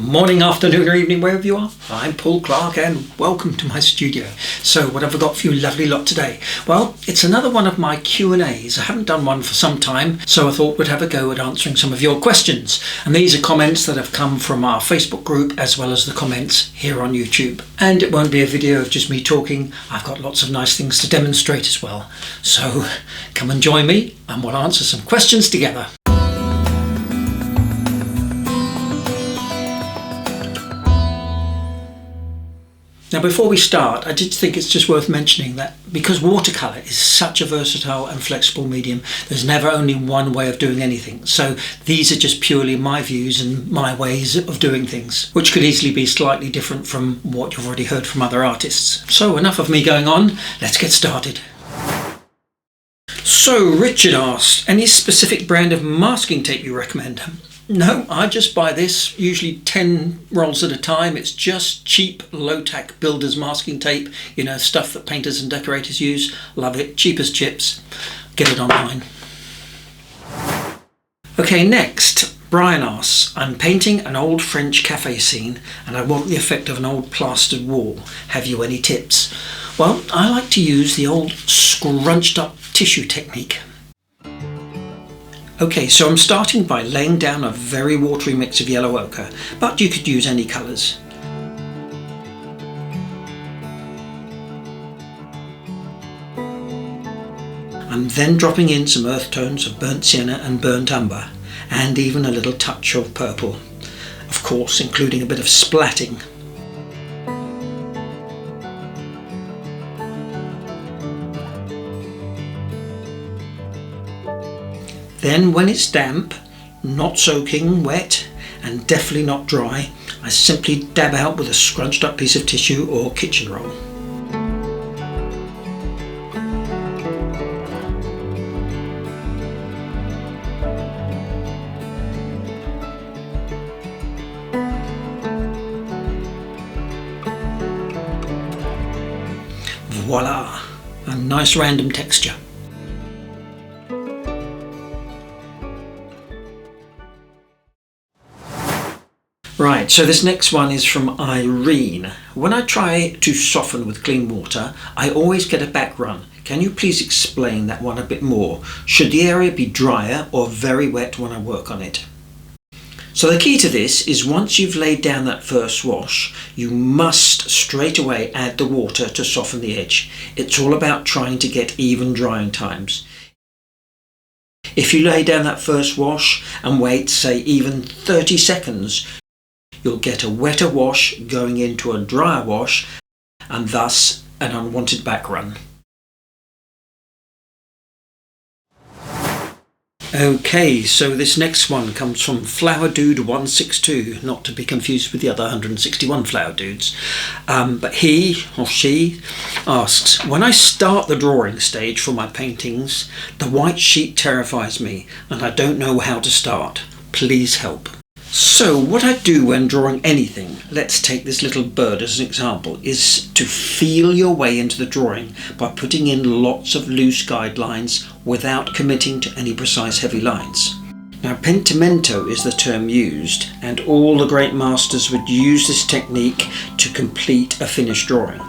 Morning, afternoon or evening, wherever you are. I'm Paul Clark and welcome to my studio. So what have I got for you lovely lot today? Well, it's another one of my Q&As. I haven't done one for some time, so I thought we'd have a go at answering some of your questions. And these are comments that have come from our Facebook group as well as the comments here on YouTube. And it won't be a video of just me talking. I've got lots of nice things to demonstrate as well. So come and join me and we'll answer some questions together. Now before we start, I did think it's just worth mentioning that because watercolour is such a versatile and flexible medium, there's never only one way of doing anything. So these are just purely my views and my ways of doing things, which could easily be slightly different from what you've already heard from other artists. So enough of me going on, let's get started. So Richard asked, any specific brand of masking tape you recommend? No, I just buy this, usually 10 rolls at a time. It's just cheap, low-tack builder's masking tape, you know, stuff that painters and decorators use. Love it, cheap as chips. Get it online. Okay, next, Brian asks, I'm painting an old French cafe scene and I want the effect of an old plastered wall. Have you any tips? Well, I like to use the old scrunched up tissue technique. Okay, so I'm starting by laying down a very watery mix of yellow ochre, but you could use any colours. I'm then dropping in some earth tones of burnt sienna and burnt umber, and even a little touch of purple, of course including a bit of splatting. Then when it's damp, not soaking wet and definitely not dry, I simply dab out with a scrunched up piece of tissue or kitchen roll. Voila! A nice random texture. Right, so this next one is from Irene. When I try to soften with clean water, I always get a back run. Can you please explain that one a bit more? Should the area be drier or very wet when I work on it? So the key to this is once you've laid down that first wash, you must straight away add the water to soften the edge. It's all about trying to get even drying times. If you lay down that first wash and wait, say, even 30 seconds, you'll get a wetter wash going into a drier wash and thus an unwanted back run. Okay, so this next one comes from Flower Dude 162, not to be confused with the other 161 Flower Dudes. But he or she asks, when I start the drawing stage for my paintings, the white sheet terrifies me and I don't know how to start. Please help. So what I do when drawing anything, let's take this little bird as an example, is to feel your way into the drawing by putting in lots of loose guidelines without committing to any precise heavy lines. Now pentimento is the term used, and all the great masters would use this technique to complete a finished drawing.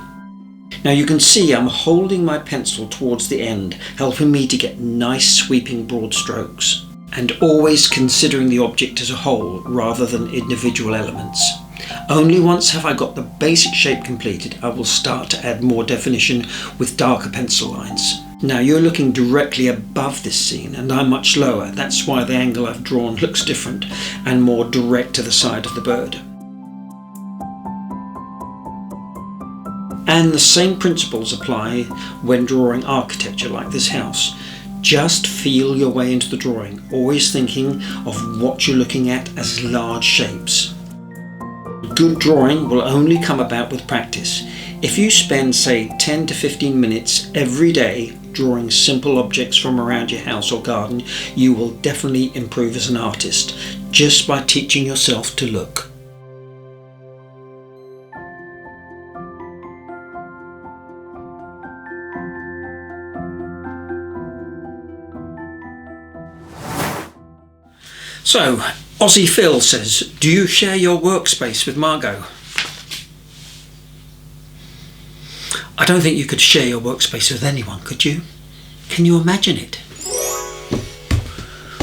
Now you can see I'm holding my pencil towards the end, helping me to get nice sweeping broad strokes. And always considering the object as a whole rather than individual elements. Only once have I got the basic shape completed, I will start to add more definition with darker pencil lines. Now you're looking directly above this scene and I'm much lower, that's why the angle I've drawn looks different and more direct to the side of the bird. And the same principles apply when drawing architecture like this house. Just feel your way into the drawing, always thinking of what you're looking at as large shapes. Good drawing will only come about with practice. If you spend, say, 10 to 15 minutes every day drawing simple objects from around your house or garden, you will definitely improve as an artist, just by teaching yourself to look. So Aussie Phil says, do you share your workspace with Margot? I don't think you could share your workspace with anyone, could you? Can you imagine it?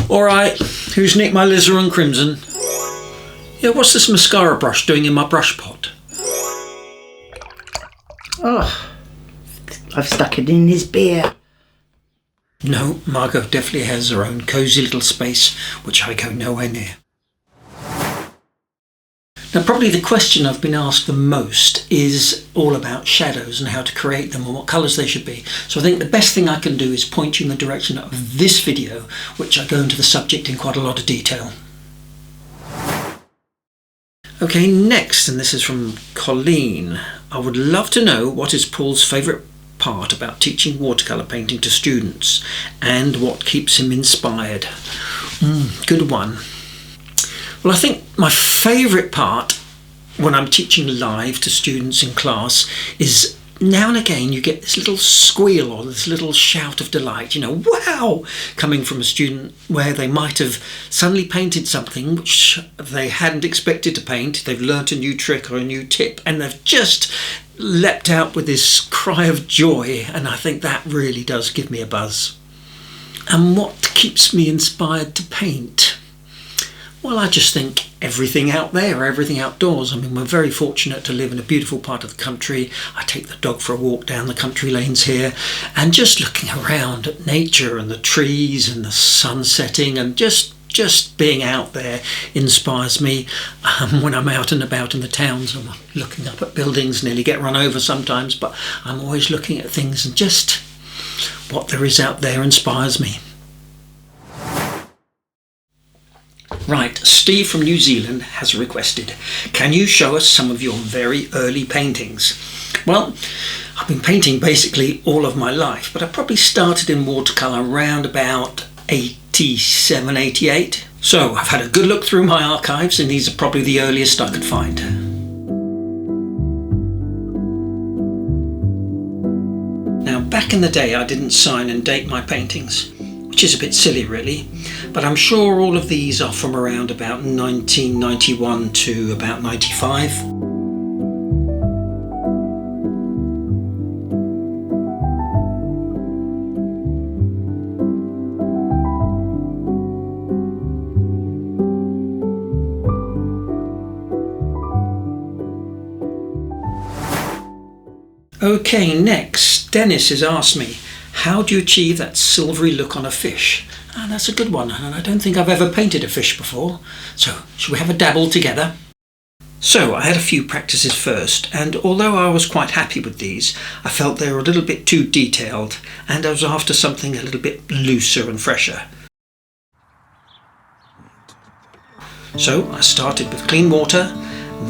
Alright, who's nicked my alizarin crimson? Yeah, what's this mascara brush doing in my brush pot? Oh, I've stuck it in his beer. No, Margot definitely has her own cosy little space, which I go nowhere near. Now, probably the question I've been asked the most is all about shadows and how to create them and what colours they should be. So I think the best thing I can do is point you in the direction of this video, which I go into the subject in quite a lot of detail. Okay, next, and this is from Colleen. I would love to know what is Paul's favourite part about teaching watercolour painting to students and what keeps him inspired. Good one. Well, I think my favourite part when I'm teaching live to students in class is now and again you get this little squeal or this little shout of delight, wow, coming from a student where they might have suddenly painted something which they hadn't expected to paint. They've learnt a new trick or a new tip and they've just leapt out with this cry of joy, and I think that really does give me a buzz. And what keeps me inspired to paint? Well, I just think everything out there, everything outdoors. I mean, we're very fortunate to live in a beautiful part of the country. I take the dog for a walk down the country lanes here, and just looking around at nature and the trees and the sun setting and just being out there inspires me. When I'm out and about in the towns, I'm looking up at buildings, nearly get run over sometimes, but I'm always looking at things, and just what there is out there inspires me. Right, Steve from New Zealand has requested, can you show us some of your very early paintings? Well, I've been painting basically all of my life, but I probably started in watercolour around about 87, 88. So I've had a good look through my archives, and these are probably the earliest I could find. Now, back in the day I didn't sign and date my paintings, which is a bit silly really, but I'm sure all of these are from around about 1991 to about 95. Okay, next, Dennis has asked me, how do you achieve that silvery look on a fish? And that's a good one, and I don't think I've ever painted a fish before. So, shall we have a dabble together? So, I had a few practices first, and although I was quite happy with these, I felt they were a little bit too detailed, and I was after something a little bit looser and fresher. So, I started with clean water,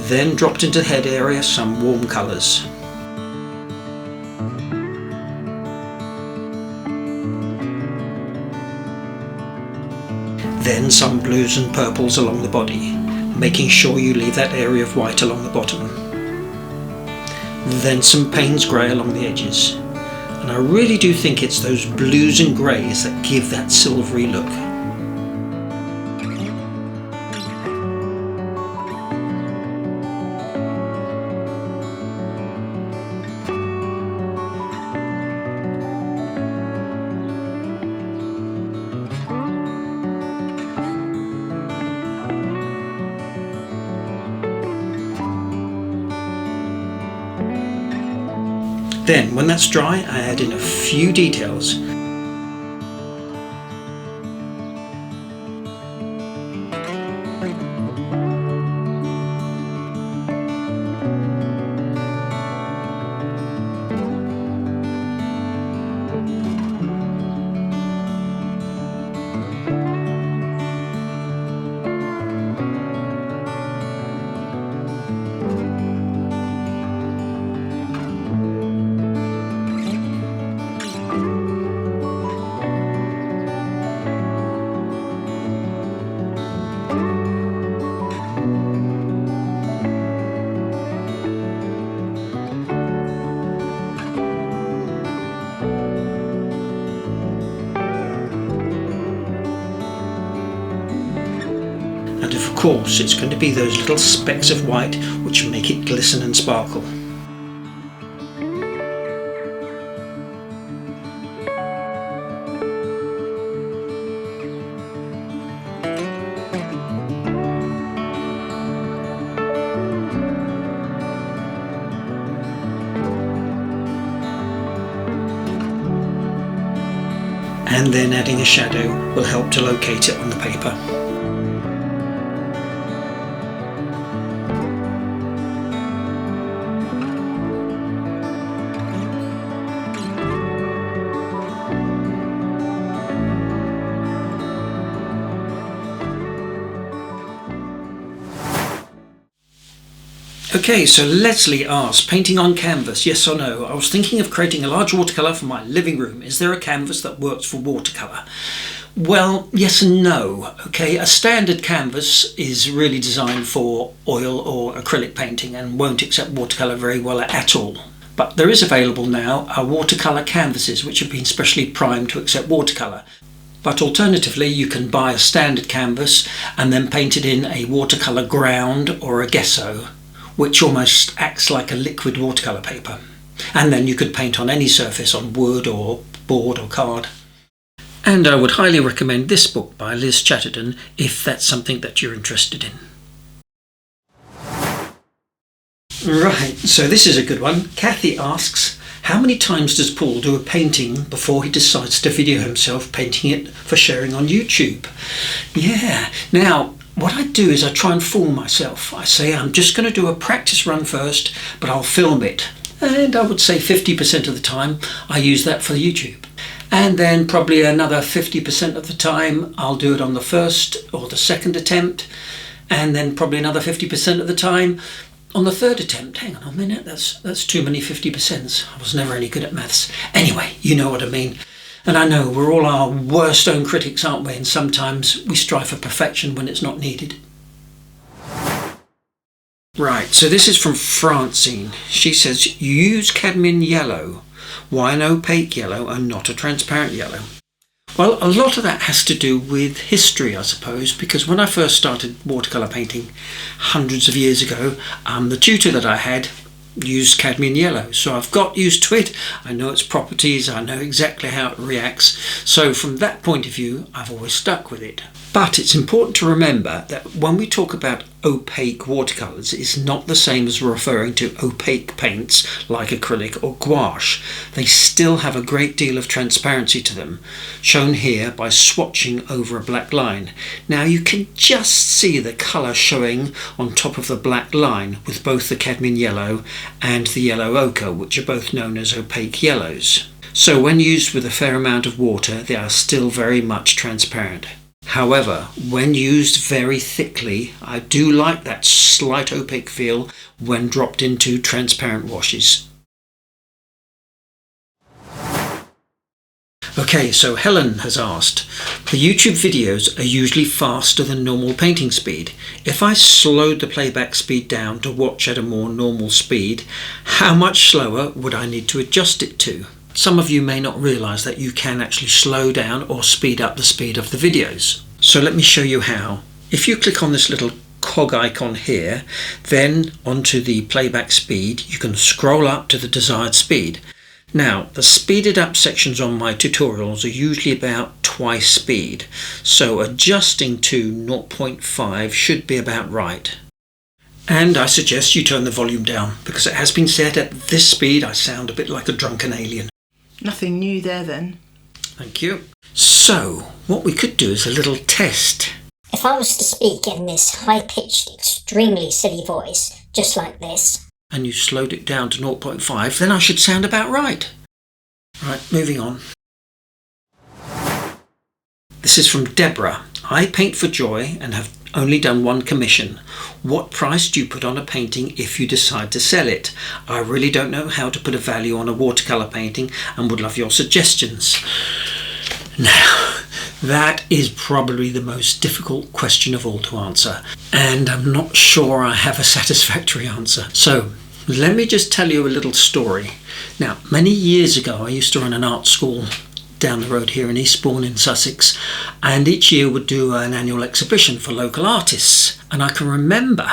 then dropped into the head area some warm colours. Then some blues and purples along the body, making sure you leave that area of white along the bottom. Then some Payne's grey along the edges. And I really do think it's those blues and greys that give that silvery look. Then, when that's dry, I add in a few details. course it's going to be those little specks of white which make it glisten and sparkle. And then adding a shadow will help to locate it on the paper. Okay, so Leslie asked, painting on canvas, yes or no? I was thinking of creating a large watercolour for my living room. Is there a canvas that works for watercolour? Well, yes and no. Okay, a standard canvas is really designed for oil or acrylic painting and won't accept watercolour very well at all. But there is available now watercolour canvases which have been specially primed to accept watercolour. But alternatively, you can buy a standard canvas and then paint it in a watercolour ground or a gesso, which almost acts like a liquid watercolour paper. And then you could paint on any surface, on wood or board or card. And I would highly recommend this book by Liz Chatterton if that's something that you're interested in. Right, so this is a good one. Kathy asks, how many times does Paul do a painting before he decides to video himself painting it for sharing on YouTube? Yeah, now what I do is I try and fool myself. I say I'm just going to do a practice run first, but I'll film it. And I would say 50% of the time I use that for YouTube. And then probably another 50% of the time I'll do it on the first or the second attempt. And then probably another 50% of the time on the third attempt. Hang on a minute, that's too many 50%s. I was never any good at maths. Anyway, you know what I mean. And I know we're all our worst own critics, aren't we? And sometimes we strive for perfection when it's not needed. Right, so this is from Francine. She says, you use cadmium yellow. Why an opaque yellow and not a transparent yellow? Well, a lot of that has to do with history, I suppose, because when I first started watercolour painting hundreds of years ago, the tutor that I had used cadmium yellow, so I've got used to it. I know its properties, I know exactly how it reacts, so from that point of view I've always stuck with it. But it's important to remember that when we talk about opaque watercolours, it's not the same as referring to opaque paints like acrylic or gouache. They still have a great deal of transparency to them, shown here by swatching over a black line. Now you can just see the colour showing on top of the black line with both the cadmium yellow and the yellow ochre, which are both known as opaque yellows. So when used with a fair amount of water, they are still very much transparent. However, when used very thickly, I do like that slight opaque feel when dropped into transparent washes. Okay, so Helen has asked, the YouTube videos are usually faster than normal painting speed. If I slowed the playback speed down to watch at a more normal speed, how much slower would I need to adjust it to? Some of you may not realise that you can actually slow down or speed up the speed of the videos. So let me show you how. If you click on this little cog icon here, then onto the playback speed, you can scroll up to the desired speed. Now, the speeded up sections on my tutorials are usually about twice speed, so adjusting to 0.5 should be about right. And I suggest you turn the volume down, because it has been said at this speed I sound a bit like a drunken alien. Nothing new there then. Thank you. So, what we could do is a little test. If I was to speak in this high-pitched, extremely silly voice, just like this, and you slowed it down to 0.5, then I should sound about right. Right, moving on. This is from Deborah. I paint for joy and have only done one commission. What price do you put on a painting if you decide to sell it? I really don't know how to put a value on a watercolour painting and would love your suggestions. Now, that is probably the most difficult question of all to answer, and I'm not sure I have a satisfactory answer. So, let me just tell you a little story. Now, many years ago I used to run an art school down the road here in Eastbourne in Sussex, and each year would do an annual exhibition for local artists. And I can remember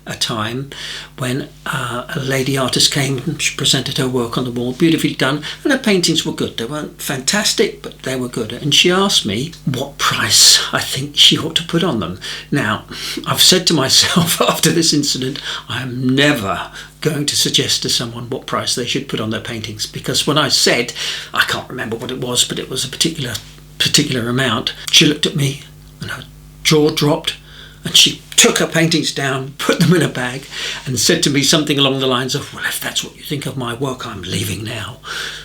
a time when a lady artist came and she presented her work on the wall, beautifully done, and her paintings were good. They weren't fantastic, but they were good. And she asked me what price I think she ought to put on them. Now, I've said to myself after this incident, I am never going to suggest to someone what price they should put on their paintings, because when I said, I can't remember what it was, but it was a particular amount, she looked at me and her jaw dropped, and she took her paintings down, put them in a bag, and said to me something along the lines of, well, if that's what you think of my work, I'm leaving now.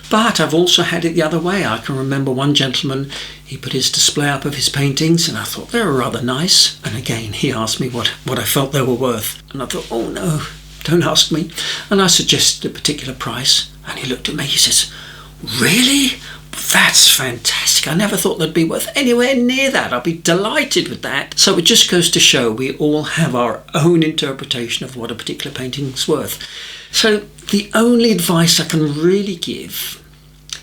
But I've also had it the other way. I can remember one gentleman, he put his display up of his paintings, and I thought they were rather nice. And again, he asked me what I felt they were worth. And I thought, oh no, don't ask me. And I suggested a particular price, and he looked at me, he says, really? That's fantastic. I never thought they'd be worth anywhere near that. I'll be delighted with that. So it just goes to show we all have our own interpretation of what a particular painting's worth. So the only advice I can really give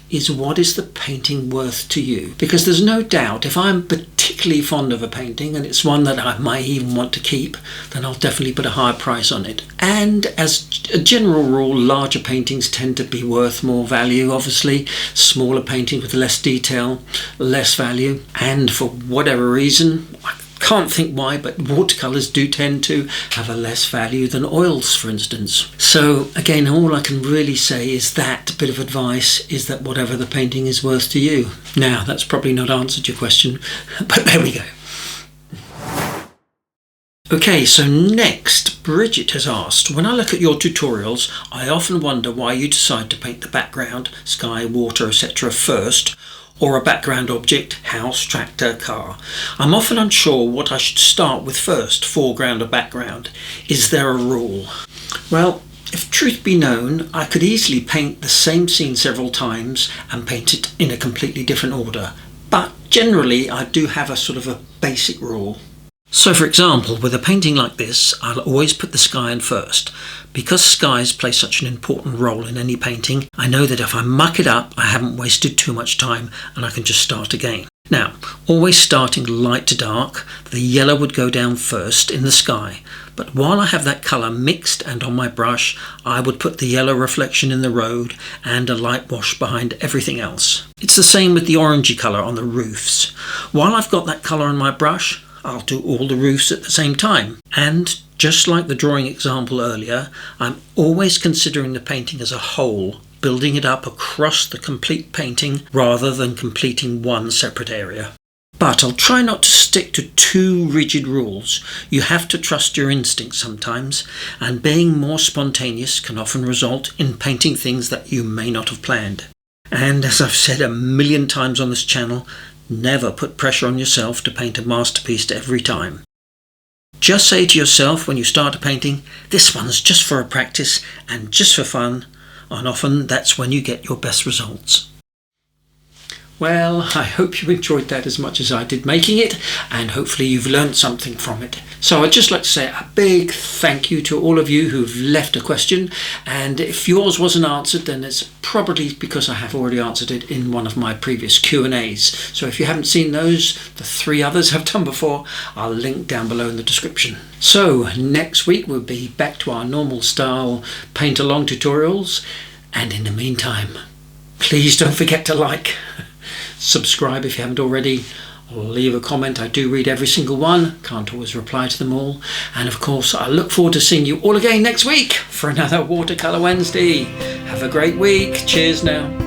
is, what is the painting worth to you? Because there's no doubt if I'm particularly fond of a painting and it's one that I might even want to keep, then I'll definitely put a higher price on it. And as a general rule, larger paintings tend to be worth more value, obviously. Smaller paintings with less detail, less value. And for whatever reason, I can't think why, but watercolours do tend to have a less value than oils, for instance. So again, all I can really say is that bit of advice is that whatever the painting is worth to you. Now, that's probably not answered your question, but there we go. Okay, so next, Bridget has asked, when I look at your tutorials, I often wonder why you decide to paint the background, sky, water, etc. first, or a background object, house, tractor, car. I'm often unsure what I should start with first, foreground or background. Is there a rule? Well, if truth be known, I could easily paint the same scene several times and paint it in a completely different order. But generally, I do have a sort of a basic rule. So for example, with a painting like this, I'll always put the sky in first. Because skies play such an important role in any painting, I know that if I muck it up, I haven't wasted too much time and I can just start again. Now, always starting light to dark, the yellow would go down first in the sky. But while I have that colour mixed and on my brush, I would put the yellow reflection in the road and a light wash behind everything else. It's the same with the orangey colour on the roofs. While I've got that colour on my brush, I'll do all the roofs at the same time. And just like the drawing example earlier, I'm always considering the painting as a whole, building it up across the complete painting rather than completing one separate area. But I'll try not to stick to too rigid rules. You have to trust your instincts sometimes, and being more spontaneous can often result in painting things that you may not have planned. And as I've said a million times on this channel, never put pressure on yourself to paint a masterpiece every time. Just say to yourself when you start a painting, this one's just for a practice and just for fun, and often that's when you get your best results. Well, I hope you enjoyed that as much as I did making it, and hopefully you've learned something from it. So I'd just like to say a big thank you to all of you who've left a question, and if yours wasn't answered, then it's probably because I have already answered it in one of my previous Q&As. So if you haven't seen those, the 3 others I've done before, I'll link down below in the description. So next week we'll be back to our normal style paint along tutorials, and in the meantime, please don't forget to like, subscribe if you haven't already, leave a comment. I do read every single one, can't always reply to them all, and of course I look forward to seeing you all again next week for another Watercolour Wednesday. Have a great week. Cheers now.